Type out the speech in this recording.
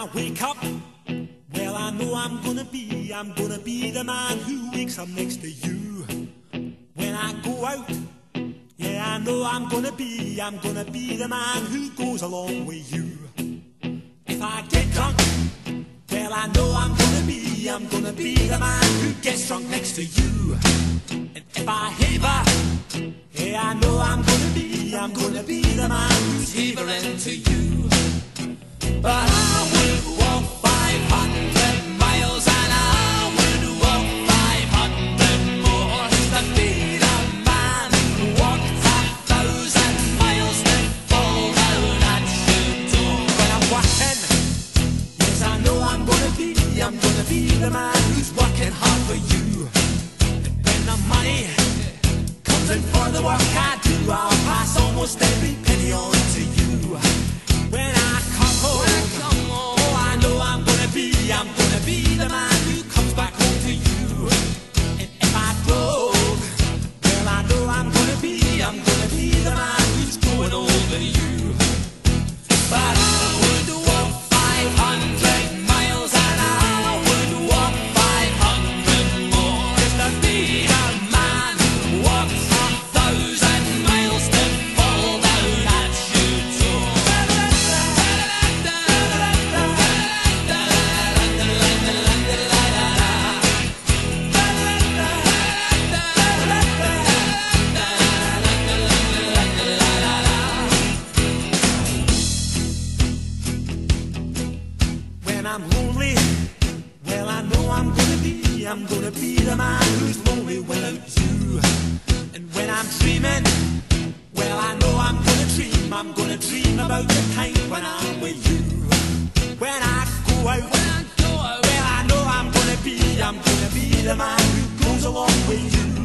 I wake up, well, I know I'm gonna be the man who wakes up next to you. When I go out, yeah, I know I'm gonna be the man who goes along with you. If I get drunk, well, I know I'm gonna be the man who gets drunk next to you. And if I haver, yeah, I know I'm gonna be the man who's havering to you. But I would walk 500 miles and I would walk 500 more just to be the man who walked 1,000 miles to fall down at your door. When I'm working, yes, I know I'm gonna be the man who's working hard for you. And when the money comes in for the work I do, I'll pass almost every penny on to you. When I come home, oh, I know I'm gonna be the man who comes back home to you. And if I drove, well, I know I'm gonna be the man who's going over you. But I would walk 500 miles and I would walk 500 more just to be the man who walks 1,000 miles to fall down at your door. When I'm lonely, well, I know I'm gonna be the man who's lonely without you. And when I'm dreaming, well, I know I'm gonna dream about the time when I'm with you. When I go out, well, I know I'm gonna be the man who goes along with you.